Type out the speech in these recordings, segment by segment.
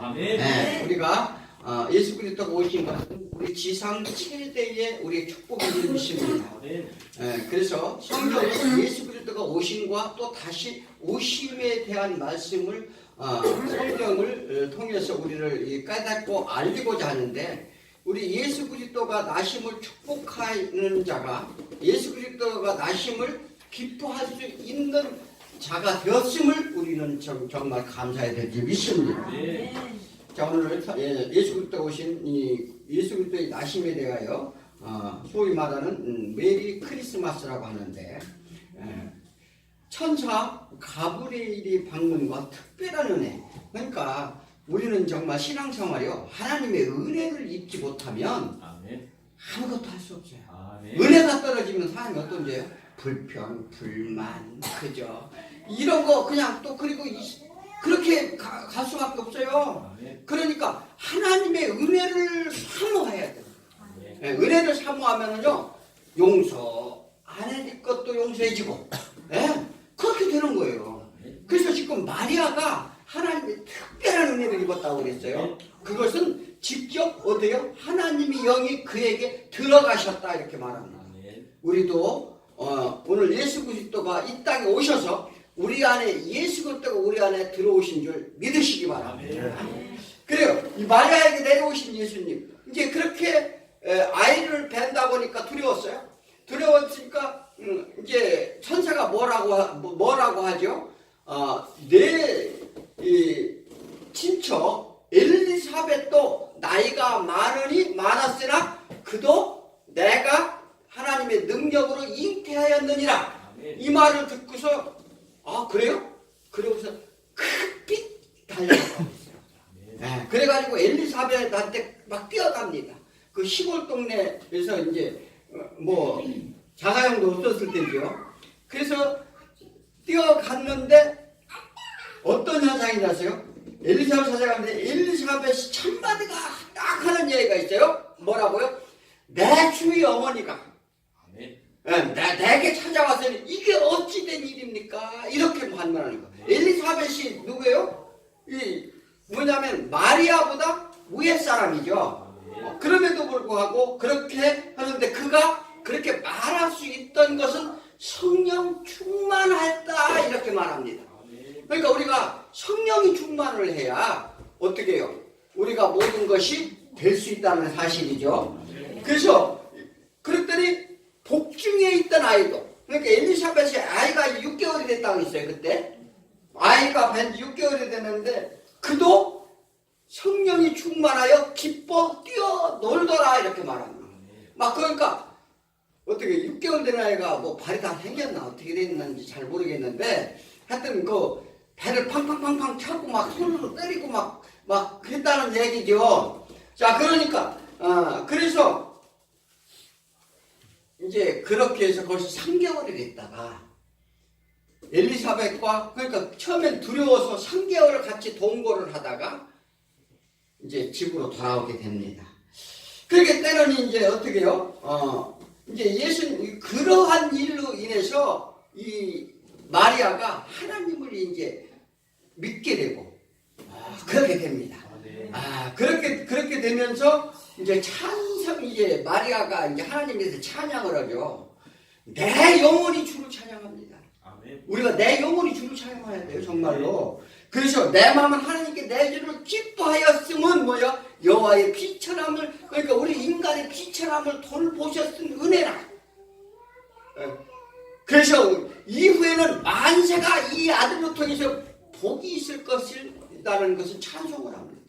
아멘. 네, 우리가 예수 그리스도가 오신 것은 우리 지상 최대의 우리의 축복을 주십니다. 그래서 성경은 예수 그리스도가 오심과 또 다시 오심에 대한 말씀을 성경을 통해서 우리를 깨닫고 알리고자 하는데, 우리 예수 그리스도가 나심을 축복하는 자가, 예수 그리스도가 나심을 기뻐할 수 있는 자가 되었음을 우리는 정말 감사해야 될 줄 믿습니다. 네. 자, 오늘 예수 그리스도가 오신 이 예수 그리스도의 나심에 대하여 소위 말하는 메리 크리스마스라고 하는데, 천사 가브리엘이 방문과 특별한 은혜, 그러니까 우리는 정말 신앙생활이요, 하나님의 은혜를 입지 못하면 아무것도 할 수 없어요. 은혜가 떨어지면 사람이 어떤지요? 불평, 불만, 그죠? 이런 거 그냥 또 그리고 그렇게 갈 수밖에 없어요. 그러니까 하나님의 은혜를 사모해야 돼요. 은혜를 사모하면은요, 용서 안 해줄 것도 용서해지고, 그렇게 되는 거예요. 그래서 지금 마리아가 하나님의 특별한 은혜를 입었다고 그랬어요. 그것은 직접 어디요? 하나님의 영이 그에게 들어가셨다 이렇게 말합니다. 우리도 오늘 예수 그리스도가 이 땅에 오셔서 우리 안에, 예수 그리스도가 우리 안에 들어오신 줄 믿으시기 바랍니다. 그래요. 이 마리아에게 내려오신 예수님, 이제 그렇게 아이를 뵌다고 하니까 두려웠어요. 두려웠으니까 이제 천사가 뭐라고 하죠? 내 친척 엘리사벳도 나이가 많았으나 그도 내가 하나님의 능력으로 잉태하였느니라. 이 말을 듣고서 그래요? 그러고서 급히 달려가고 있어요. 그래가지고 엘리사벳한테 막 뛰어갑니다. 그 시골 동네에서 이제 뭐 자가용도 없었을 때죠. 그래서 뛰어갔는데 어떤 현상이 났어요? 엘리사벳 찾아가는데 엘리사벳이 첫마디가 딱 하는 얘기가 있어요. 뭐라고요? 내 주의 어머니가 내게 찾아왔으니 이게 어찌된 일입니까? 이렇게 반문하는 거예요. 엘리사벳이 누구예요? 뭐냐면 마리아보다 위에 사람이죠. 그럼에도 불구하고 그렇게 하는데, 그가 그렇게 말할 수 있던 것은 성령 충만했다 이렇게 말합니다. 그러니까 우리가 성령이 충만을 해야 어떻게 해요? 우리가 모든 것이 될 수 있다는 사실이죠. 그래서 그랬더니 복중에 있던 아이도, 그러니까 엘리사벳이 아이가 6개월이 됐다고 했어요. 그때 아이가 뵌 지 6개월이 됐는데 그도 성령이 충만하여 기뻐 뛰어놀더라 이렇게 말합니다. 막 그러니까 어떻게 6개월 된 아이가 뭐 발이 다 생겼나 어떻게 됐는지 잘 모르겠는데, 하여튼 그 배를 팡팡팡팡 차고 막 손으로 때리고 막 했다는 얘기죠. 자, 그러니까 그래서 이제 그렇게 해서 벌써 3개월이 됐다가 엘리사벳과, 그러니까 처음엔 두려워서 3개월을 같이 동거를 하다가 이제 집으로 돌아오게 됩니다. 그렇게 때로는 이제 어떻게 해요? 이제 예수님, 그러한 일로 인해서 이 마리아가 하나님을 이제 믿게 되고, 그렇게 됩니다. 그렇게 되면서 이제 이제 마리아가 이제 하나님에 대해서 찬양을 하죠. 내 영혼이 주를 찬양합니다. 우리가 내 영혼이 주를 찬양해야 돼요, 정말로. 그래서 내 마음은 하나님께 내 주를 기뻐하였음은 뭐야? 여호와의 비천함을, 그러니까 우리 인간의 비천함을 돌보셨은 은혜라. 그래서 이후에는 만세가 이 아들로 통해서 복이 있을 것이라는 것을 찬송을 합니다.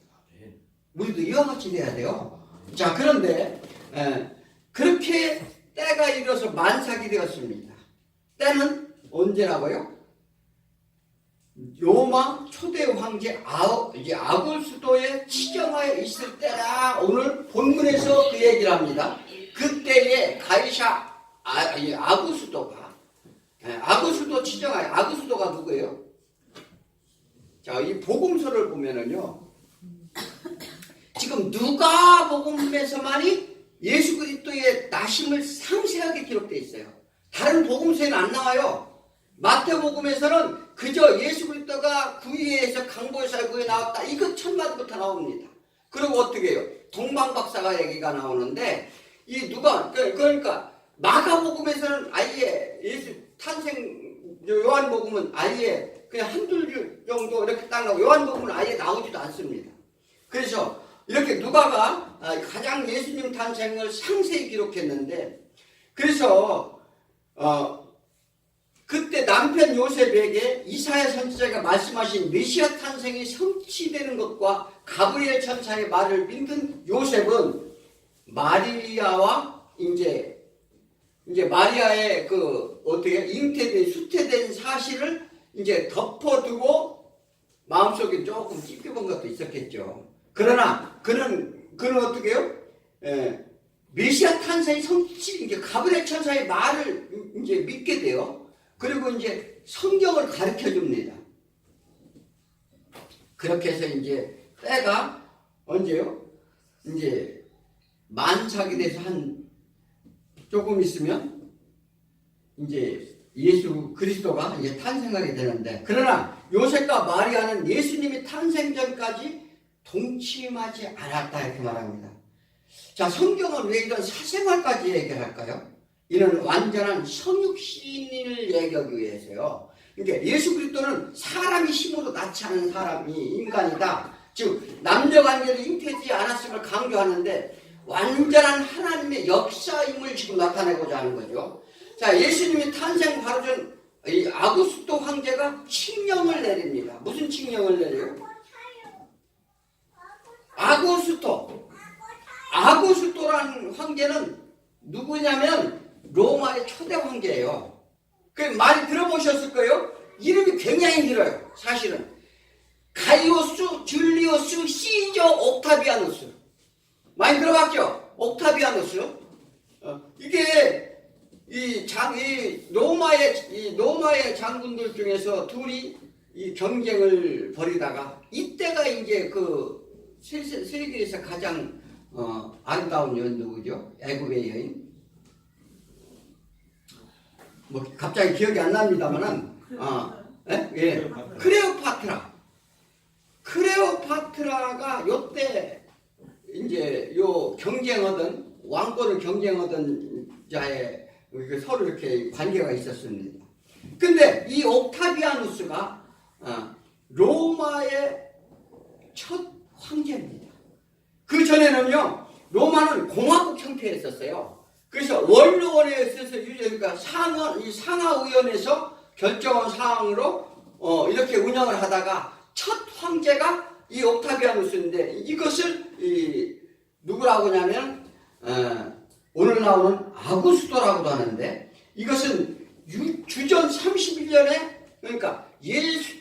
우리도 이와 같이 돼야 돼요. 자, 그런데 그렇게 때가 이르러서 만삭이 되었습니다. 때는 언제라고요? 로마 초대 황제 아구스도의 치정하에 있을 때라. 오늘 본문에서 그 얘기를 합니다. 그때에 가이사 아구스도가 아구스도 치정하에, 아구스도가 누구예요? 자, 이 복음서를 보면은요, 지금 누가복음에서만이 예수 그리스도의 나심을 상세하게 기록되어 있어요. 다른 복음서에는 안 나와요. 마태복음에서는 그저 예수 그리스도가 구유에서 강보에서 구유에 나왔다. 이거 첫 마디부터 나옵니다. 그리고 어떻게 해요? 동방박사가 얘기가 나오는데 이 누가 그러니까 마가복음에서는 아예 예수 탄생 요한복음은 아예 그냥 한두 줄 정도 이렇게 딱 나오고 요한복음은 아예 나오지도 않습니다. 그래서 이렇게 누가가 가장 예수님 탄생을 상세히 기록했는데 그래서 그때 남편 요셉에게 이사야 선지자가 말씀하신 메시아 탄생이 성취되는 것과 가브리엘 천사의 말을 믿는 요셉은 마리아와 이제 마리아의 그 어떻게 잉태된 수태된 사실을 이제 덮어두고 마음속에 조금 찝혀본 것도 있었겠죠. 그러나 그는 어떻게 해요? 메시아 탄생이 성취 이제 가브리엘 천사의 말을 이제 믿게 돼요. 그리고 이제 성경을 가르쳐 줍니다. 그렇게 해서 이제 때가 언제요? 이제 만삭이 돼서 한 조금 있으면 이제 예수 그리스도가 이제 탄생하게 되는데 그러나 요셉과 마리아는 예수님이 탄생 전까지 동침하지 않았다 이렇게 말합니다. 자, 성경은 왜 이런 사생활까지 얘기할까요? 이는 완전한 성육신을 얘기하기 위해서요. 그러니까 예수 그리스도는 사람이 힘으로 낳지 않은 사람이 인간이다. 즉 남녀관계를 잉태하지 않았음을 강조하는데 완전한 하나님의 역사임을 지금 나타내고자 하는 거죠. 자, 예수님이 탄생 바로 전 이 아구스토 황제가 칙령을 내립니다. 무슨 칙령을 내려요? 아구스토라는 황제는 누구냐면 로마의 초대 황제예요. 그 많이 들어보셨을 거예요. 이름이 굉장히 길어요. 사실은 가이오스, 줄리오스, 시저, 옥타비아누스. 많이 들어봤죠? 옥타비아누스. 이게 이 로마의 장군들 중에서 둘이 이 경쟁을 벌이다가 이때가 이제 그 세계에서 가장 아름다운 여인 누구죠? 애굽의 여인. 뭐 갑자기 기억이 안 납니다만은 예. 크레오파트라가 요때 이제 요 경쟁하던 왕권을 경쟁하던 자의 서로 이렇게 관계가 있었습니다. 근데 이 옥타비아누스가 로마의 첫 황제입니다. 그 전에는요 로마는 공화국 형태였었어요. 그래서 원로원에 있어서 그러니까 상하의원에서 결정한 사항으로 이렇게 운영을 하다가 첫 황제가 이 옥타비아누스인데 이것을 누구라고 하냐면 오늘 나오는 아구스토라고도 하는데 이것은 주전 31년에 그러니까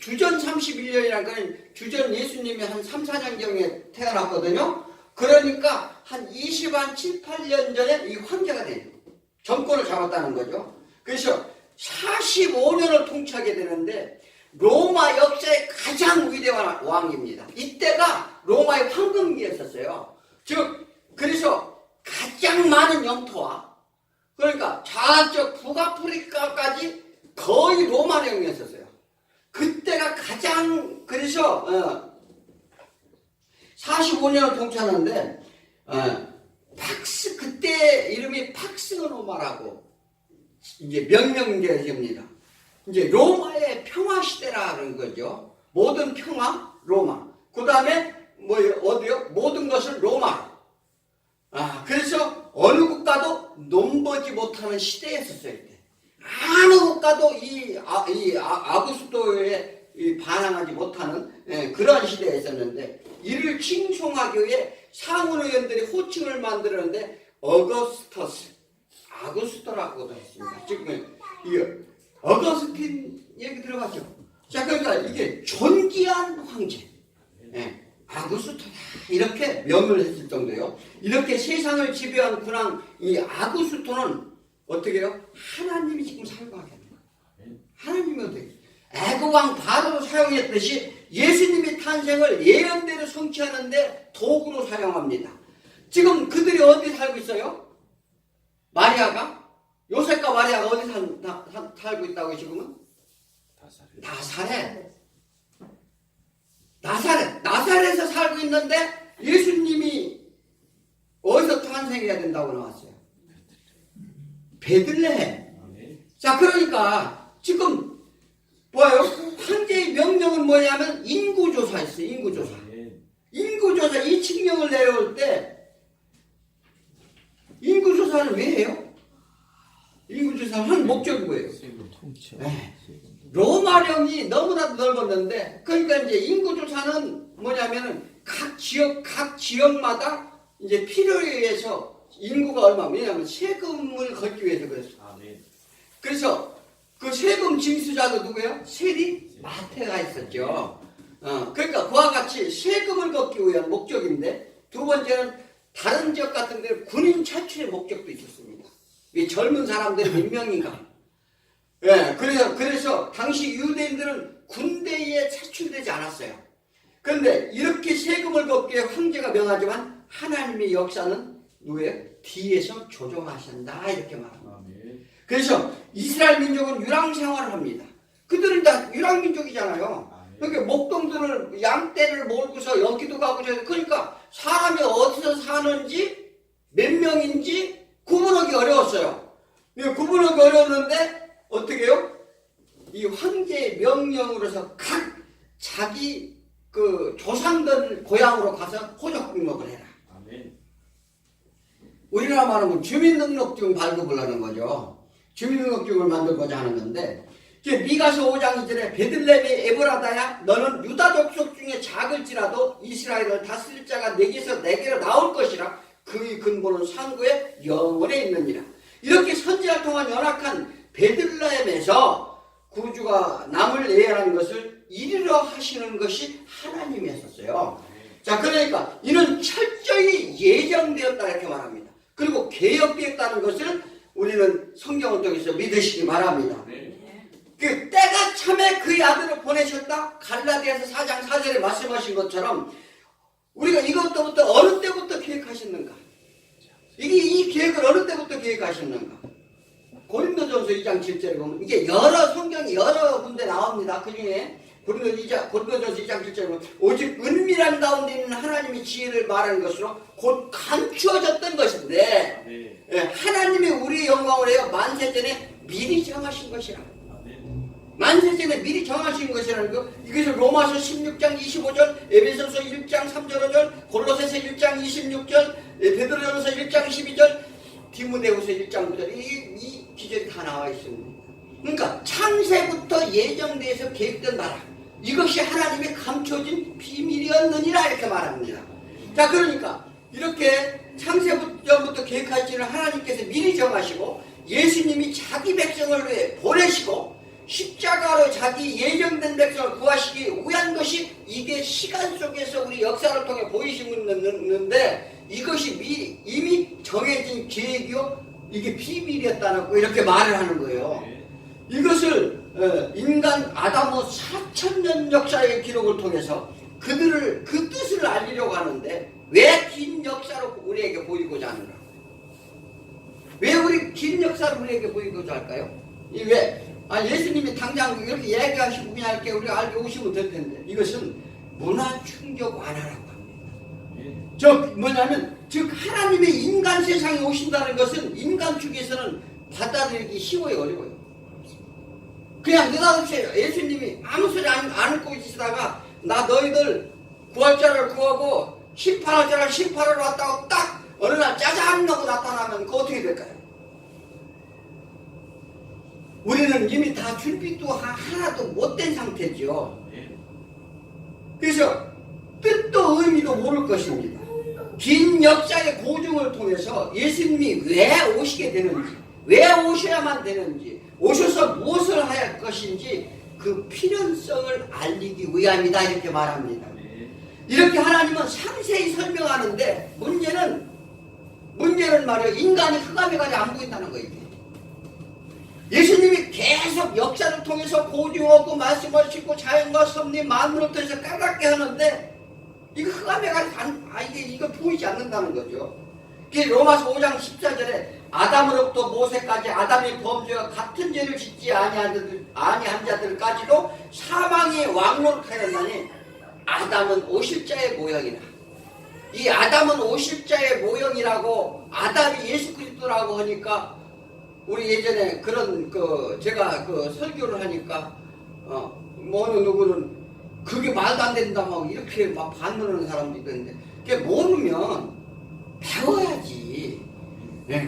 주전 31년이라는 건 주전 예수님이 한 3, 4년경에 태어났거든요. 그러니까 한 7, 8년 전에 이 황제가 돼요. 정권을 잡았다는 거죠. 그래서 45년을 통치하게 되는데 로마 역사의 가장 위대한 왕입니다. 이때가 로마의 황금기였었어요. 즉 그래서 가장 많은 영토와 그러니까 저쪽 북아프리카까지 거의 로마 내용이었었어요. 그때가 가장 그래서 45년을 통치하는데 그때 이름이 팍스노마라고 이제 명명되어집니다. 이제 로마의 평화 시대라는 거죠. 모든 평화 로마. 그 다음에 뭐 어디요? 모든 것을 로마. 그래서 어느 국가도 넘보지 못하는 시대였었어요. 이때. 어느 국가도 이 아구스토에 반항하지 못하는 그런 시대에 있었는데 이를 칭송하기 위해 상원의원들이 호칭을 만들었는데 아구스토라고도 했습니다. 지금 어거스틴 얘기 들어봤죠? 자, 그러니까 이게 존귀한 황제. 아구스토다. 이렇게 명을 했을 정도예요. 이렇게 세상을 지배한 군왕 이 아구스토는 어떻게 해요? 하나님이 지금 사용하게 합니다. 하나님이 어떻게 애굽왕 바로로 사용했듯이 예수님의 탄생을 예언대로 성취하는데 도구로 사용합니다. 지금 그들이 어디 살고 있어요? 마리아가? 요셉과 마리아가 어디 살고 있다고 지금은? 나사렛에서 살고 있는데 예수님이 어디서 탄생해야 된다고 나왔어요? 베들레헴. 자, 그러니까 지금 뭐예요? 황제의 명령은 뭐냐면 인구조사였어요. 인구조사 이 칙령을 내려올 때 인구조사는 왜 해요? 인구조사를 하는 목적이 뭐예요? 네. 로마령이 너무나도 넓었는데, 그러니까 이제 인구조사는 뭐냐면은 각 지역마다 이제 필요에 의해서 인구가 얼마, 왜냐하면 세금을 걷기 위해서 그랬어요. 그래서 그 세금 징수자도 누구예요? 세리 마태가 있었죠. 그러니까 그와 같이 세금을 걷기 위한 목적인데, 두 번째는 다른 지역 같은 데는 군인 차출의 목적도 있었습니다. 이 젊은 사람들이 몇 명인가. 예, 그래서 당시 유대인들은 군대에 차출되지 않았어요. 그런데 이렇게 세금을 걷기에 황제가 명하지만 하나님의 역사는 누구예요? 뒤에서 조정하신다 이렇게 말합니다. 그래서 이스라엘 민족은 유랑 생활을 합니다. 그들은 다 유랑 민족이잖아요. 그러니까 목동들을 양떼를 몰고서 여기도 가고 저기, 그러니까 사람이 어디서 사는지 몇 명인지 구분하기 어려웠어요. 구분하기 어려웠는데 어떻게 해요? 이 황제의 명령으로서 각 자기 그 조상들 고향으로 가서 호적 등록을 해라. 우리나라 말하면 주민등록증 발급을 하는 거죠. 주민등록증을 만들고자 하는 건데, 미가서 5장 2절에 베들레헴의 에브라다야 너는 유다 족속 중에 작을지라도 이스라엘을 다스릴 자가 내게로 나올 것이라. 그의 근본은 상구에 영원에 있느니라. 이렇게 선지자 통한 연약한 베들레헴에서 구주가 남을 예언하는 것을 이루려 하시는 것이 하나님이었어요. 자, 그러니까 이는 철저히 예정되었다 이렇게 말합니다. 그리고 계획되었다는 것을 우리는 성경을 통해서 믿으시기 바랍니다. 그 때가 참에 그의 아들을 보내셨다. 갈라디아서 4장 4절에 말씀하신 것처럼 우리가 이것부터 어느 때부터 계획하셨는가? 이 계획을 어느 때부터 계획하셨는가? 고린도전서 2장 7절에 보면 이게 성경이 여러 군데 나옵니다. 그 중에 고린도전서 2장 7절에 보면 오직 은밀한 가운데 있는 하나님의 지혜를 말하는 것으로 곧 감추어졌던 것인데, 하나님이 우리의 영광을 해요 만세전에 미리 정하신 것이라. 만세전에 미리 정하신 것이라는 거, 이것을 로마서 16장 25절, 에베소서 1장 3절 5절, 골로새서 1장 26절, 베드로전서 1장 12절, 디모데후서 1장 9절, 이 기절이 다 나와 있습니다. 그러니까 창세부터 예정되어서 계획된 바라. 이것이 하나님의 감춰진 비밀이었느니라 이렇게 말합니다. 자, 그러니까 이렇게 창세부터 계획하시는 하나님께서 미리 정하시고 예수님이 자기 백성을 위해 보내시고 십자가로 자기 예정된 백성을 구하시기 위한 것이 이게 시간 속에서 우리 역사를 통해 보이시고 있는데, 이것이 이미 정해진 계획이요 이게 비밀이었다고 이렇게 말을 하는 거예요. 이것을 인간 아담의 4000년 역사의 기록을 통해서 그 뜻을 알리려고 하는데, 왜 긴 역사로 우리에게 보이고자 하는가? 왜 우리 긴 역사를 우리에게 보이고자 할까요? 예수님이 당장 이렇게 얘기하시고 그냥 이렇게 우리가 알게 오시면 될 텐데, 이것은 문화 충격 완화라고 합니다. 즉 하나님의 인간 세상에 오신다는 것은 인간 측에서는 받아들이기 쉬워요, 어려워요? 그냥 느닷없이 예수님이 아무 소리 안 듣고 있으다가 나 너희들 구할 자를 구하고 심판할 자를 심판하러 왔다고 딱 어느 날 짜잔 하고 나타나면 그거 어떻게 될까요? 우리는 이미 다 준비도 하나도 못된 상태죠. 그래서 뜻도 의미도 모를 것입니다. 긴 역사의 고증을 통해서 예수님이 왜 오시게 되는지, 왜 오셔야만 되는지, 오셔서 무엇을 할 것인지 그 필연성을 알리기 위함이다 이렇게 말합니다. 이렇게 하나님은 상세히 설명하는데 문제는 말이에요. 인간이 흑암에까지 안 보인다는 거예요. 예수님이 계속 역사를 통해서 고증하고 말씀하시고 자연과 섭리 만물을 통해서 까맣게 하는데 이거 흑암에까지 이거 보이지 않는다는 거죠. 로마서 5장 14절에 아담으로부터 모세까지 아담의 범죄와 같은 죄를 짓지 아니한 자들까지도 사망의 왕노릇하였나니 아담은 오실자의 모형이라. 이 아담은 오실자의 모형이라고, 아담이 예수 그리스도라고 하니까, 우리 예전에 그런 제가 설교를 하니까 어느 누구는 그게 말도 안 된다 막 이렇게 막 반문하는 사람도 있던데, 그게 모르면 배워야지.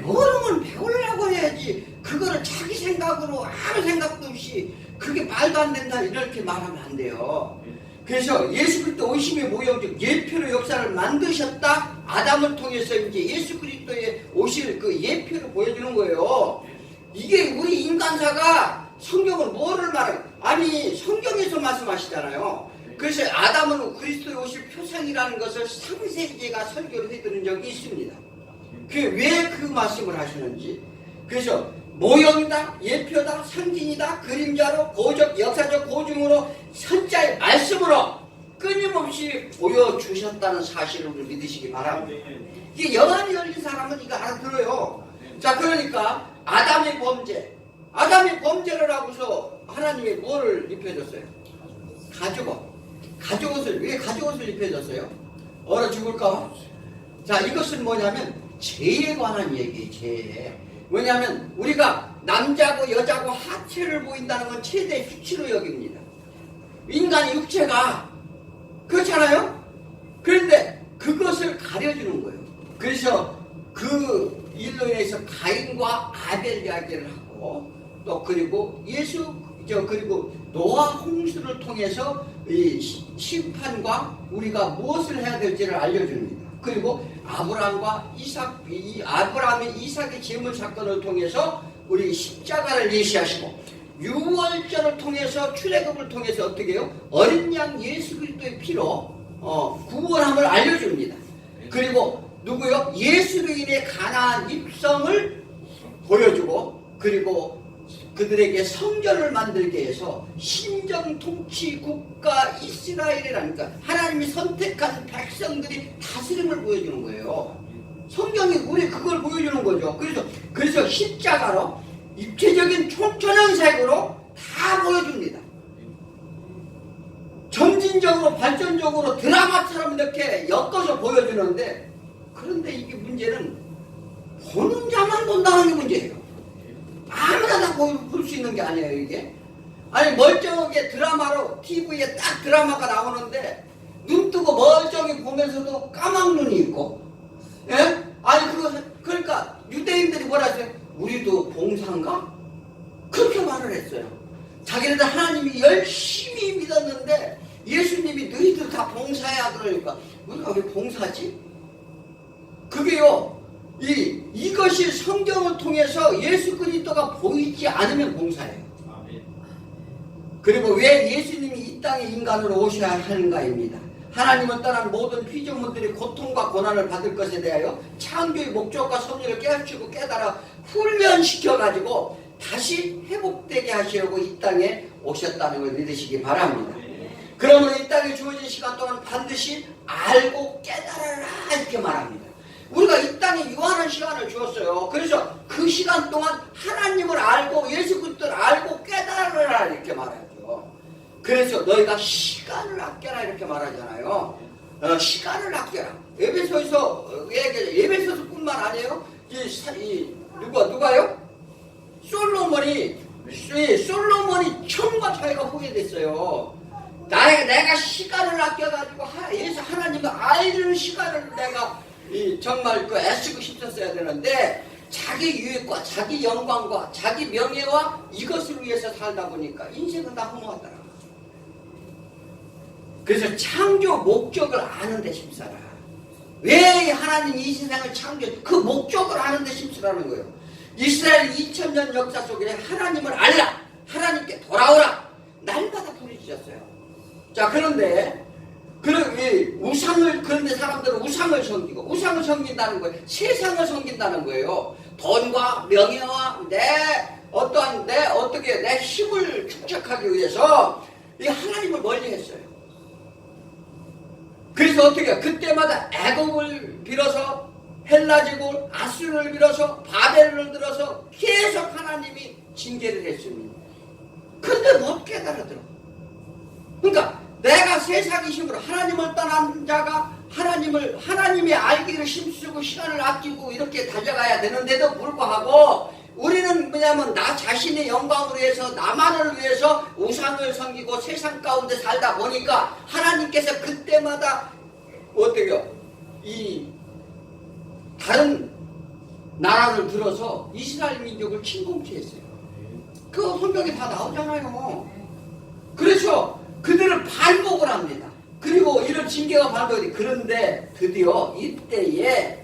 모르면 배우려고 해야지. 그거를 자기 생각으로 아무 생각도 없이 그게 말도 안 된다 이렇게 말하면 안 돼요. 그래서 예수 그리스도 오심의 모형 중 예표로 역사를 만드셨다. 아담을 통해서 이제 예수 그리스도의 오실 그 예표를 보여주는 거예요. 이게 우리 인간사가 성경은 뭐를 말해요? 아니 성경에서 말씀하시잖아요. 그래서 아담은 그리스도의 오실 표상이라는 것을 상세히 제가 설교를 해드린 적이 있습니다. 왜 그 말씀을 하시는지. 그래서 모형이다, 예표다, 상징이다, 그림자로, 역사적 고증으로, 선자의 말씀으로 끊임없이 보여주셨다는 사실을 믿으시기 바랍니다. 이게 영안이 열린 사람은 이거 알아들어요. 자, 그러니까 아담의 범죄를 하고서 하나님이 뭐를 입혀줬어요? 가죽옷을. 왜 가죽옷을 입혀줬어요? 얼어 죽을까? 자, 이것은 뭐냐면 죄에 관한 얘기예요. 죄에. 왜냐하면 우리가 남자고 여자고 하체를 보인다는 건 최대 수치로 여깁니다. 인간의 육체가 그렇잖아요. 그런데 그것을 가려주는 거예요. 그래서 그 일로 인해서 가인과 아벨 이야기를 하고, 또 그리고 그리고 노아 홍수를 통해서 이 심판과 우리가 무엇을 해야 될지를 알려줍니다. 그리고 아브라함이 이삭의 제물 사건을 통해서 우리 십자가를 예시하시고, 유월절을 통해서, 출애굽을 통해서 어떻게 해요? 어린 양 예수 그리스도의 피로 구원함을 알려줍니다. 그리고 누구요? 예수로 인해 가나안 입성을 보여주고, 그리고 그들에게 성전을 만들게 해서 신정 통치 국가 이스라엘이라니까 하나님이 선택한 백성들이 다스림을 보여주는 거예요. 성경이 우리 그걸 보여주는 거죠. 그래서 십자가로 입체적인 총천연색으로 다 보여줍니다. 점진적으로 발전적으로 드라마처럼 이렇게 엮어서 보여주는데, 그런데 이게 문제는 보는 자만 본다는 게 문제예요. 아무나 다 볼 수 있는 게 아니에요, 이게. 아니, 멀쩡하게 드라마로, TV에 딱 드라마가 나오는데, 눈 뜨고 멀쩡히 보면서도 까막 눈이 있고, 예? 아니, 그러니까, 유대인들이 뭐라 했어요? 우리도 봉사인가? 그렇게 말을 했어요. 자기네들 하나님이 열심히 믿었는데, 예수님이 너희들 다 봉사해야 그러니까, 우리가 왜 봉사지? 그게요, 이것이 성경을 통해서 예수 그리스도가 보이지 않으면 봉사해요. 그리고 왜 예수님이 이 땅에 인간으로 오셔야 하는가입니다. 하나님을 떠난 모든 피조물들이 고통과 고난을 받을 것에 대하여 창조의 목적과 섭리를 깨우치고 깨달아 훈련시켜가지고 다시 회복되게 하시려고 이 땅에 오셨다는 걸 믿으시기 바랍니다. 그러므로 이 땅에 주어진 시간 동안 반드시 알고 깨달아라 이렇게 말합니다. 우리가 이 땅에 유한한 시간을 주었어요. 그래서 그 시간 동안 하나님을 알고 예수 그리스도를 알고 깨달으라 이렇게 말하죠. 그래서 너희가 시간을 아껴라 이렇게 말하잖아요. 시간을 아껴라. 에베소에서 에베소서뿐만 아니에요. 누가요? 솔로몬이 처음과 차이가 후회됐어요. 내가 시간을 아껴가지고 하나님을 알는 시간을 내가 정말 애쓰고 싶었어야 되는데, 자기 유익과 자기 영광과 자기 명예와 이것을 위해서 살다 보니까 인생은 다 허무하더라. 그래서 창조 목적을 아는 데 힘써라. 왜 하나님이 이 세상을 그 목적을 아는 데 힘쓰라는 거예요. 이스라엘 2000년 역사 속에 하나님을 알라, 하나님께 돌아오라 날마다 부르짖었어요. 자, 그런데 그런데 사람들은 우상을 섬긴다는 거예요. 세상을 섬긴다는 거예요. 돈과 명예와 내 힘을 축적하기 위해서 이 하나님을 멀리 했어요. 그래서 어떻게 해요? 그때마다 애곡을 빌어서 헬라 제국을 아수르를 밀어서 바벨을 들어서 계속 하나님이 징계를 했습니다. 근데 못 깨달아들어. 그러니까 내가 세상의 힘으로 하나님을 떠난 자가 하나님의 알기를 힘쓰고 시간을 아끼고 이렇게 달려가야 되는데도 불구하고 우리는 뭐냐면 나 자신의 영광을 위해서 나만을 위해서 우상을 섬기고 세상 가운데 살다 보니까 하나님께서 그때마다 어때요? 이 다른 나라를 들어서 이스라엘 민족을 침공케 했어요. 그거 성경에 다 나오잖아요. 그래서 그들을 발목을 합니다. 그리고 이런 징계가 발목이. 그런데 드디어 이때에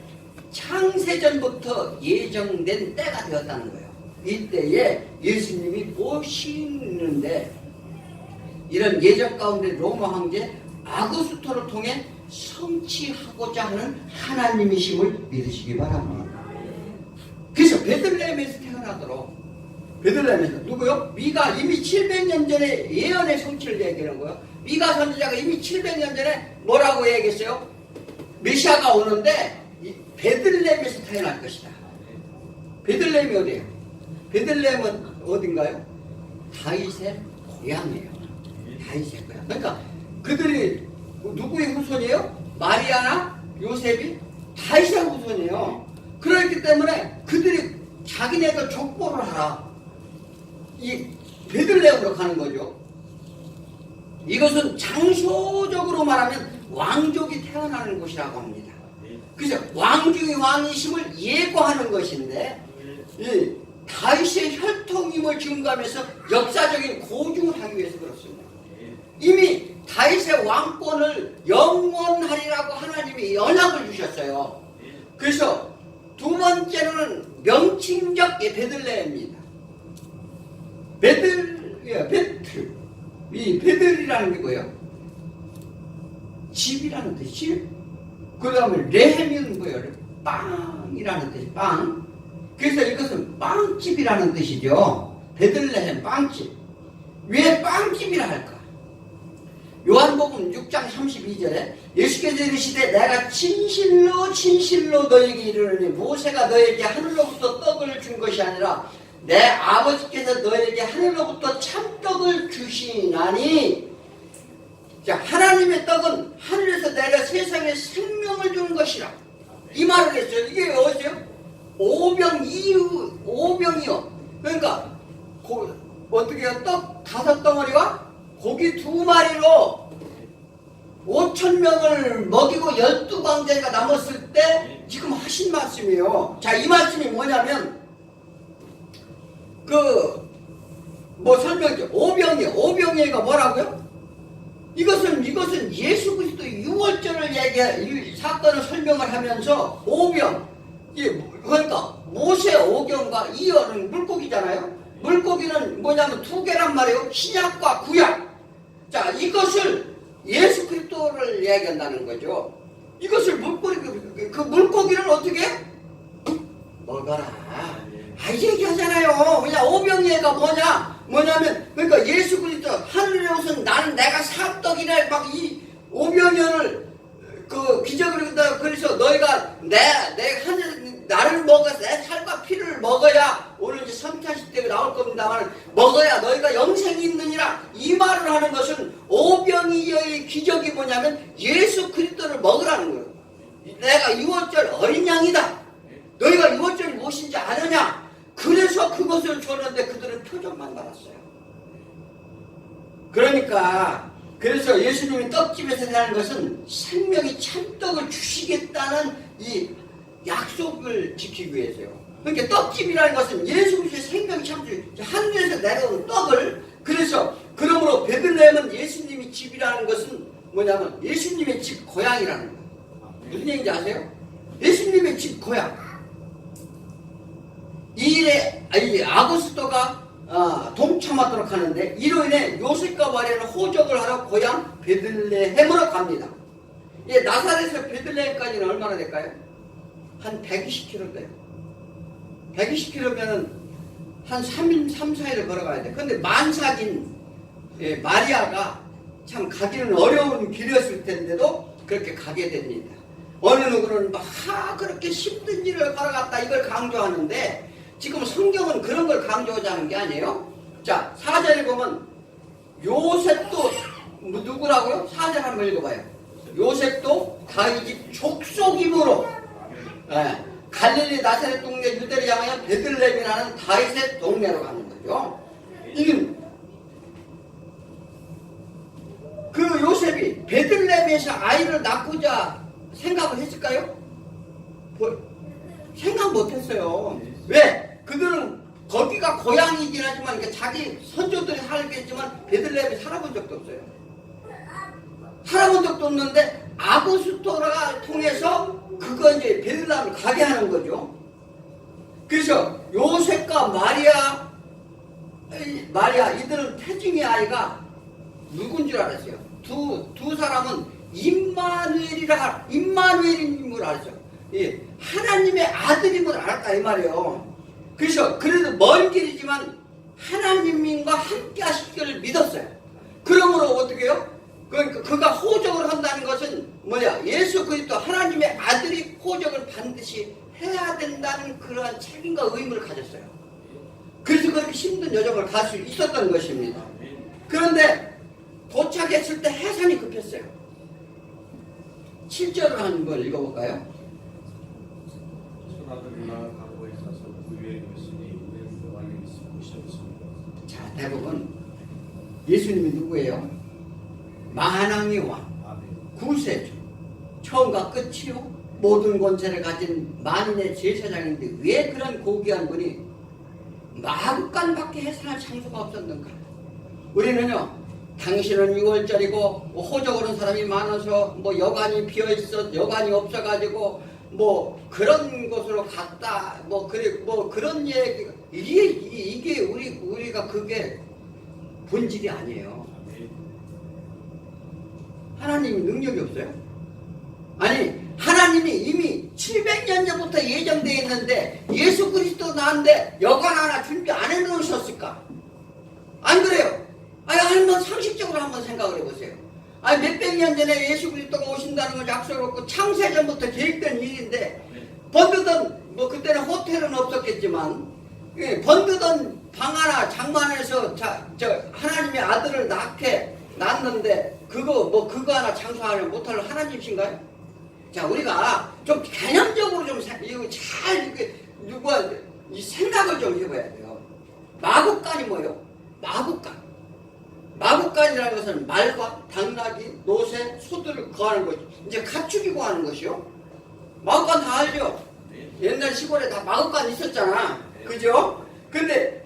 창세전부터 예정된 때가 되었다는 거예요. 이때에 예수님이 모시는데 이런 예정 가운데 로마 황제 아구스토를 통해 성취하고자 하는 하나님이심을 믿으시기 바랍니다. 그래서 베들레헴에서 태어나도록 베들레헴에서 누구요? 미가 이미 700년 전에 예언의 성취를 얘기하는 거예요. 미가 선지자가 이미 700년 전에 뭐라고 얘기했어요? 메시아가 오는데 베들레헴에서 태어날 것이다. 베들레헴이 어디예요? 베들레헴은 어딘가요? 다윗의 고향이에요. 다윗의 고향. 그러니까 그들이 누구의 후손이에요? 마리아나 요셉이 다윗의 후손이에요. 그렇기 때문에 그들이 자기네들 족보를 하라. 이 베들레헴으로 가는 거죠. 이것은 장소적으로 말하면 왕족이 태어나는 곳이라고 합니다. 그래서 왕중의 왕이심을 예고하는 것인데 이 다윗의 혈통임을 증거하면서 역사적인 고증을 하기 위해서 그렇습니다. 이미 다윗의 왕권을 영원하리라고 하나님이 언약을 주셨어요. 그래서 두 번째로는 명칭적 베들레헴입니다. 베틀. 이 베들이라는 게 뭐예요? 집이라는 뜻이. 그 다음에 레헴은 뭐예요? 빵이라는 뜻이 빵. 그래서 이것은 빵집이라는 뜻이죠. 베들레헴 빵집. 왜 빵집이라 할까? 요한복음 6장 32절에 예수께서 이르시되 내가 진실로 너에게 이르노니 모세가 너에게 하늘로부터 떡을 준 것이 아니라 내 아버지께서 너에게 하늘로부터 참떡을 주시나니. 자, 하나님의 떡은 하늘에서 내려 세상에 생명을 주는 것이라 이 말을 했어요. 이게 어디요? 오병이요. 그러니까 어떻게 해요? 떡 5덩어리와 고기 2마리로 5,000명을 먹이고 12광장이가 남았을 때 지금 하신 말씀이에요. 자, 이 말씀이 뭐냐면 설명이죠. 오병이가 뭐라고요? 이것은 예수 그리스도 유월절을 사건을 설명을 하면서 오병, 그러니까 모세 오경과 이어는 물고기잖아요. 물고기는 뭐냐면 2개란 말이에요. 신약과 구약. 자, 이것을 예수 그리스도를 이야기한다는 거죠. 이것을 물고기를 어떻게 먹어라. 이 얘기하잖아요. 그냥 오병이가 뭐냐면 그러니까 예수 그리스도 하늘에 오신 나는 내가 사떡이라 막 이 오병이를 기적을 한다. 그래서 너희가 나를 먹어서 내 살과 피를 먹어야 오늘 이제 3차 시대가 나올 겁니다만 먹어야 너희가 영생이 있느니라. 이 말을 하는 것은 오병이의 기적이 뭐냐면 예수 그리스도를 먹으라는 거예요. 내가 유월절 어린 양이다. 너희가 유월절이 무엇인지 아느냐? 그래서 그것을 줬는데 그들은 표적만 받았어요. 그래서 예수님이 떡집에서 사는 것은 생명이 참떡을 주시겠다는 이 약속을 지키기 위해서요. 그러니까 떡집이라는 것은 예수 그리스도의 생명이 참떡, 하늘에서 내려오는 떡을. 그러므로 베들레헴은 예수님의 집이라는 것은 뭐냐면 예수님의 집 고향이라는 거예요. 무슨 얘기인지 아세요? 예수님의 집 고향. 이 일에 아구스토가 동참하도록 하는데 이로 인해 요셉과 마리아는 호적을 하러 고향 베들레헴으로 갑니다. 나사렛에서 베들레헴까지는 얼마나 될까요? 한 120km 돼요. 120km면은 한 3, 4일을 걸어가야 돼. 근데 만삭인 마리아가 참 가기는 어려운 길이었을 텐데도 그렇게 가게 됩니다. 어느 누구는 막 그렇게 힘든 일을 걸어갔다 이걸 강조하는데 지금 성경은 그런 걸 강조하자는 게 아니에요. 자, 4절에 보면 요셉도 누구라고요? 4절 한번 읽어봐요. 요셉도 다윗 집 족속이므로 갈릴리 나사렛 동네 유대를 향하여 베들레헴이라는 다윗의 동네로 가는 거죠. 이게 그 요셉이 베들레헴에서 아이를 낳고자 생각을 했을까요? 생각 못했어요. 왜? 그들은 거기가 고향이긴 하지만 그러니까 자기 선조들이 살겠지만 베들레헴에 살아본 적도 없어요. 살아본 적도 없는데 아고스토라가 통해서 그거 이제 베들레헴을 가게 하는 거죠. 그래서 요셉과 마리아 이들은 태중의 아이가 누군 줄 알았어요. 두 사람은 임마누엘인 줄 알았어요. 예, 하나님의 아들임을 알았다 이 말이에요. 그래서 그래도 먼 길이지만 하나님과 함께 하실 줄 믿었어요. 그러므로 어떻게 해요? 그러니까 그가 호적을 한다는 것은 뭐냐? 예수 그리스도 하나님의 아들이 호적을 반드시 해야 된다는 그러한 책임과 의무를 가졌어요. 그래서 그렇게 힘든 여정을 갈 수 있었던 것입니다. 그런데 도착했을 때 해산이 급했어요. 7절을 한번 읽어볼까요? 자, 대부분 예수님이 누구예요? 만왕의 왕, 구세주, 처음과 끝이요 모든 권세를 가진 만인의 제사장인데 왜 그런 고귀한 분이 마구간밖에 해산할 장소가 없었는가? 우리는요, 당신은 6월절이고 호적 오는 사람이 많아서 뭐 여관이 비어있어 여관이 없어가지고 뭐 그런 곳으로 갔다 뭐 그런 얘기 이게 우리가 그게 본질이 아니에요. 하나님이 능력이 없어요? 아니 하나님이 이미 700년 전부터 예정되어 있는데 예수 그리스도 나왔는데 여관 하나 준비 안 해놓으셨을까? 안 그래요? 아니 한번 상식적으로 한번 생각을 해보세요. 아니 몇백 년 전에 예수 그리스도가 오신다는 걸 약속했고 창세전부터 계획된 일인데 번드던 뭐 그때는 호텔은 없었겠지만 번드던 방 하나 장만해서 저 하나님의 아들을 낳았는데 그거 하나 장수하면 못할 하나님이신가요? 자, 우리가 좀 개념적으로 좀 잘 생각을 좀 해봐야 돼요. 마구간이 뭐예요? 마구간이라는 것은 말과 당나귀, 노새, 소들을 거하는 것이 이제 가축이 거하는 것이요. 마구간 다 알죠? 옛날 시골에 다 마구간 있었잖아. 그죠? 근데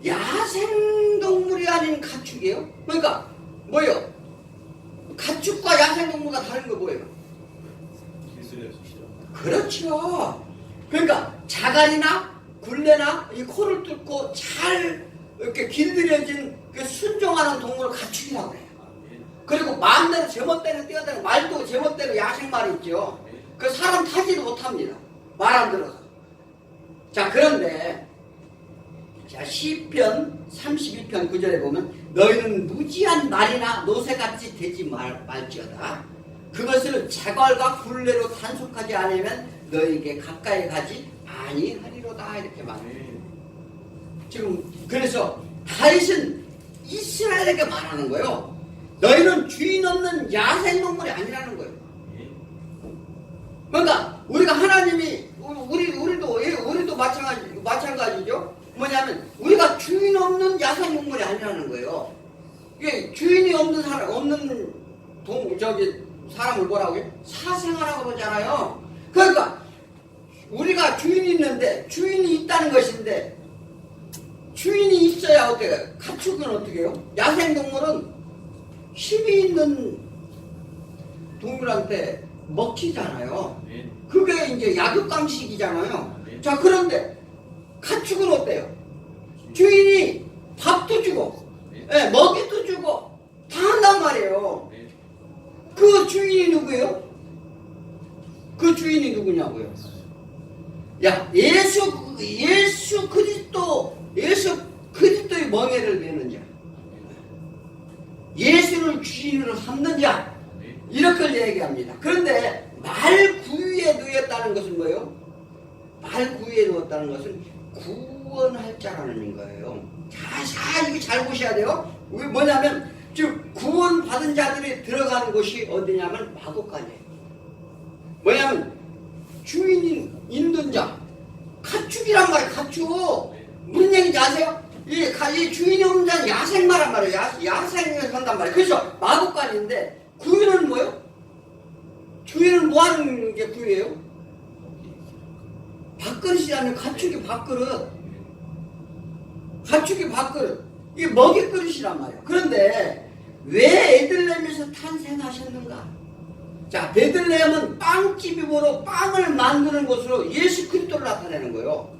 야생동물이 아닌 가축이에요? 그러니까 뭐예요? 가축과 야생동물과 다른 거 뭐예요? 그렇죠. 그러니까 자갈이나 굴레나 이 코를 뚫고 잘 이렇게 길들여진 그 순종하는 동물을 가축이라고 해요. 그리고 마음대로 제멋대로 뛰어다니는 말도 제멋대로 야생말 있죠. 그 사람 타지도 못합니다. 말 안 들어서. 자, 그런데 자, 시편 32편 9절에 보면 너희는 무지한 말이나 노새같이 되지 말지어다. 그것을 자갈과 굴레로 단속하지 않으면 너희에게 가까이 가지 아니하리로다. 이렇게 말해요. 지금 그래서 다윗은 이스라엘에게 말하는 거예요. 너희는 주인 없는 야생동물이 아니라는 거예요. 그러니까 우리가 하나님이 우리도 마찬가지죠. 뭐냐면 우리가 주인 없는 야생동물이 아니라는 거예요. 이게 주인이 없는 사람을 뭐라고 해요? 사생아라고 그러잖아요. 그러니까 우리가 주인이 있는데 주인이 있다는 것인데 주인이 있어야 어떻게 해요? 가축은 어떻게 해요? 야생동물은 힘이 있는 동물한테 먹히잖아요. 그게 이제 약육강식이잖아요. 자, 그런데 가축은 어때요? 주인이 밥도 주고 먹이도 주고 다 한단 말이에요. 그 주인이 누구예요? 그 주인이 누구냐고요? 야, 예수 그리스도의 멍에를 메는 자, 예수를 주인으로 삼는 자, 이렇게 얘기합니다. 그런데 말 구유에 누였다는 것은 뭐예요? 말 구유에 누었다는 것은 구원할 자라는 거예요. 자, 이거 잘 보셔야 돼요. 뭐냐면 즉 구원받은 자들이 들어가는 곳이 어디냐면 마곡간이에요. 뭐냐면 주인이 있는 자, 가축이란 말이에요. 가축. 무슨 얘기인지 아세요? 이 주인이 없는 자는 야생마란 말이에요. 야생을 산단 말이에요. 그래서 마곡간인데 구유는 뭐예요? 주인은 뭐 하는 게 구유예요? 밥그릇이라면 가축이 밥그릇. 가축이 밥그릇. 이게 먹이그릇이란 말이에요. 그런데 왜 에들렘에서 탄생하셨는가? 자, 베들레헴은 빵집이므로 빵을 만드는 곳으로 예수 그리스도를 나타내는 거예요.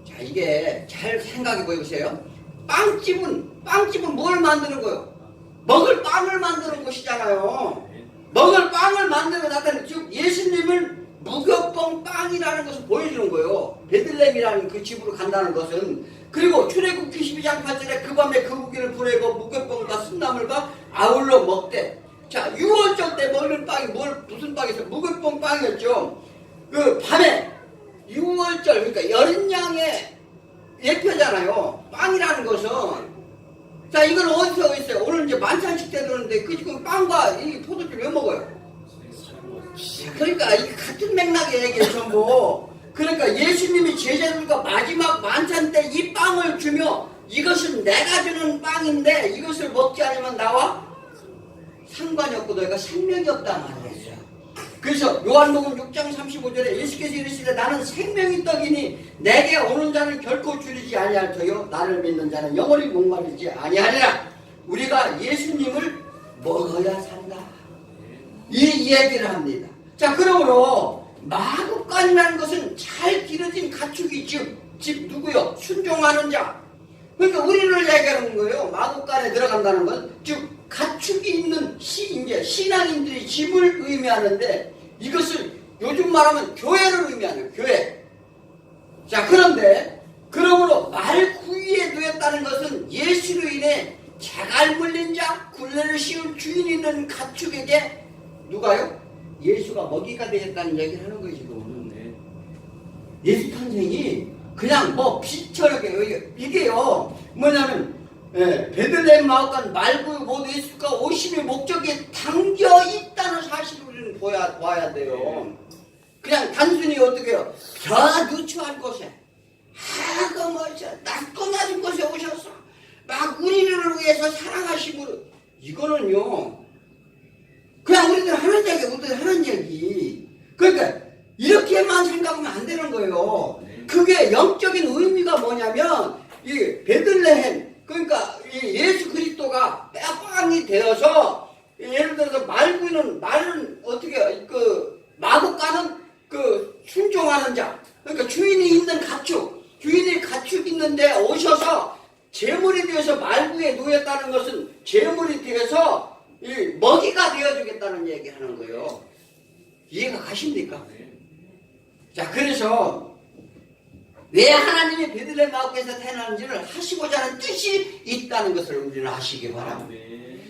자, 이게 잘 생각해 보세요. 빵집은 뭘 만드는 거예요? 먹을 빵을 만드는 곳이잖아요. 먹을 빵을 만드는 나타내는, 즉 예수님을 무교병 빵이라는 것을 보여주는 거예요. 베들레헴이라는 그 집으로 간다는 것은. 그리고 출애굽기 12장 8절에 그 밤에 그 고기를 보내고 무교병과 순나물과 아울러 먹되. 자, 6월절 때 먹는 빵이 무슨 빵이었어요? 무교병 빵이었죠. 그 밤에 6월절, 그러니까 여린 양의 예표잖아요. 빵이라는 것은. 자, 이걸 어디서 있어요? 오늘 이제 만찬식 때 들었는데 그 빵과 이 포도주를 왜 먹어요? 그러니까 이 같은 맥락의 얘기예요, 전부. 그러니까 예수님이 제자들과 마지막 만찬 때 이 빵을 주며 이것은 내가 주는 빵인데 이것을 먹지 않으면 나와 상관이 없고 너희가 생명이 없다 말을 했어요. 그래서 요한복음 6장 35절에 예수께서 이르시되 나는 생명의 떡이니 내게 오는 자는 결코 줄이지 아니할 터요 나를 믿는 자는 영원히 목마르지 아니하리라. 우리가 예수님을 먹어야 산다. 이 얘기를 합니다. 자, 그러므로 마곡간이라는 것은 잘 기르진 가축이 집 누구요? 순종하는 자. 그러니까 우리를 얘기하는 거예요. 마곡간에 들어간다는 건 즉 가축이 있는 이제 신앙인들이 집을 의미하는데 이것을 요즘 말하면 교회를 의미하는 교회. 자, 그런데 그러므로 말구유에 누였다는 것은 예수로 인해 재갈 물린 자, 굴레를 씌운 주인 있는 가축에게 누가요? 예수가 먹이가 되셨다는 얘기를 하는 거예요, 지금. 예수 탄생이 그냥 뭐 빛처럼 이게요, 뭐냐면, 베들레헴 마곡간 말구유 모두 예수가 오심의 목적에 담겨 있다는 사실을 우리는 봐야 돼요. 그냥 단순히 어떻게 해요? 저 누추한 곳에, 낮고 낮은 곳에 오셔서, 막 우리를 위해서 사랑하심으로, 이거는요, 그냥 우리들 하는 얘기. 그러니까, 이렇게만 생각하면 안 되는 거예요. 그게 영적인 의미가 뭐냐면, 이 베들레헴, 그러니까 이 예수 그리스도가 빵이 되어서, 예를 들어서 말은 어떻게, 마곡간은 순종하는 자, 그러니까 주인이 있는 주인이 가축 있는데 오셔서 제물이 되어서 말구에 누였다는 것은 제물이 되어서 이 먹이가 되어주겠다는 얘기 하는 거예요. 이해가 가십니까? 자, 그래서 왜 하나님이 베들레헴 마곡에서 태어나는지를 하시고자 하는 뜻이 있다는 것을 우리는 아시기 바랍니다.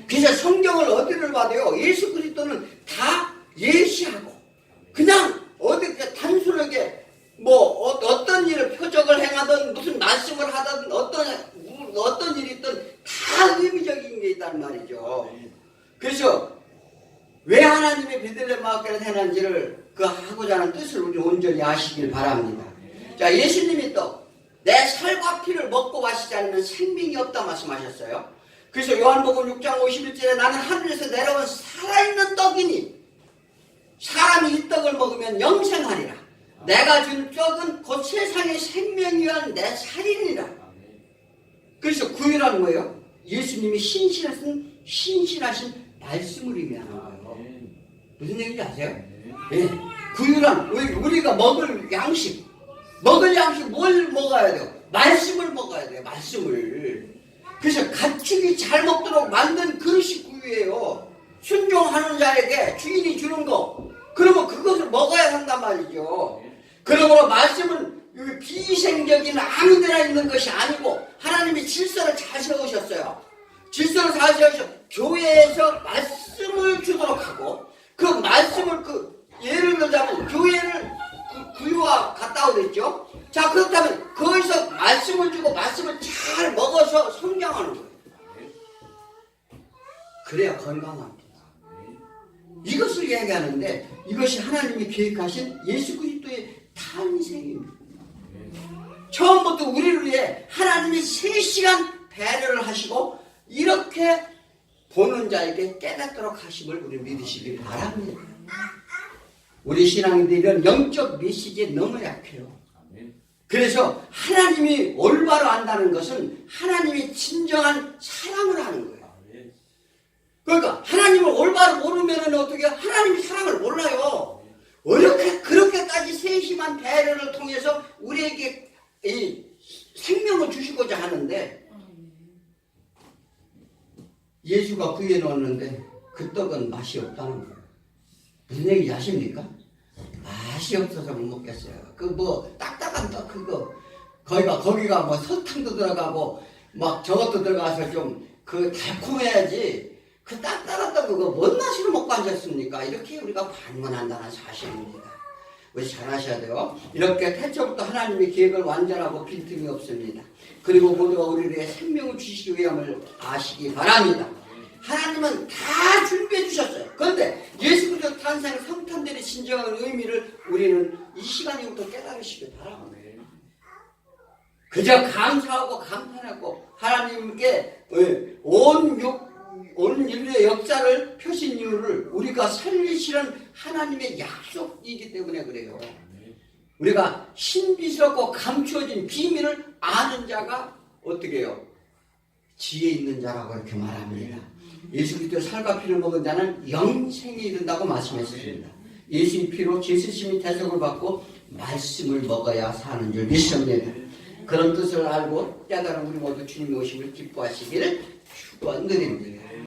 그래서 성경을 어디를 봐도요, 예수 그리스도는 다 예시하고 그냥 단순하게 어떤 일을 표적을 행하든 무슨 말씀을 하든 어떤 일이 있든 다 의미적인 게 있단 말이죠. 그래서 왜 하나님이 베들레헴 마곡에서 태어난지를 하고자 하는 뜻을 우리 온전히 아시길 바랍니다. 자, 예수님이 또 내 살과 피를 먹고 마시지 않으면 생명이 없다 말씀하셨어요. 그래서 요한복음 6장 51절에 나는 하늘에서 내려온 살아있는 떡이니 사람이 이 떡을 먹으면 영생하리라. 내가 준 떡은 곧 세상의 생명이 위한 내 살이니라. 그래서 구유란 뭐예요? 예수님이 신실하신 말씀을 의미하는 거예요. 무슨 얘기인지 아세요? 예. 구유란 우리가 먹을 양식 뭘 먹어야 돼요? 말씀을 먹어야 돼요. 말씀을. 그래서 가축이 잘 먹도록 만든 그릇이 구유예요. 순종하는 자에게 주인이 주는 거, 그러면 그것을 먹어야 한단 말이죠. 그러므로 말씀은 비위생적인 아무데나 있는 것이 아니고 하나님이 질서를 잘 세우셨어요. 질서를 잘 세우셔서 교회에서 말씀을 주도록 하고 그 말씀을 예를 들자면 교회를 구유와 같다고 그랬죠. 자, 그렇다면 거기서 말씀을 주고 말씀을 잘 먹어서 성장하는 거예요. 그래야 건강합니다. 이것을 얘기하는데 이것이 하나님이 계획하신 예수 그리스도의 탄생입니다. 처음부터 우리를 위해 하나님이 3시간 배려를 하시고 이렇게 보는 자에게 깨닫도록 하심을 우리 믿으시길 바랍니다. 우리 신앙인들이 이런 영적 메시지에 너무 약해요. 그래서 하나님이 올바로 안다는 것은 하나님이 진정한 사랑을 하는 거예요. 그러니까 하나님을 올바로 모르면 어떻게 하나님이 사랑을 몰라요. 그렇게까지 세심한 배려를 통해서 우리에게 이 생명을 주시고자 하는데 예수가 구해 놓았는데 그 떡은 맛이 없다는 거예요. 무슨 얘기인지 아십니까? 맛이 없어서 못 먹겠어요. 그 뭐 딱딱한 떡 그거 거기가 뭐 설탕도 들어가고 막 저것도 들어가서 좀 그 달콤해야지 그 딱딱한 떡 그거 뭔 맛으로 먹고 앉았습니까? 이렇게 우리가 반문한다는 사실입니다. 우리 잘 아셔야 돼요. 이렇게 태초부터 하나님의 계획을 완전하고 빈틈이 없습니다. 그리고 모두가 우리에게 생명을 주시기 위함을 아시기 바랍니다. 하나님은 다 준비해 주셨어요. 그런데 예수 그리스도 탄생 성탄절의 진정한 의미를 우리는 이 시간부터 깨달으시기 바랍니다. 그저 감사하고 감탄하고 하나님께 온 인류의 역사를 펴신 이유를 우리가 살리시는 하나님의 약속이기 때문에 그래요. 우리가 신비스럽고 감추어진 비밀을 아는 자가 어떻게 해요? 지혜 있는 자라고 이렇게 말합니다. 예수 그리스도의 살과 피를 먹은 자는 영생에 이른다고 말씀했습니다. 예수의 피로 죄수심이 대속을 받고 말씀을 먹어야 사는 줄 믿습니다. 그런 뜻을 알고 깨달은 우리 모두 주님의 오심을 기뻐하시기를 축원드립니다.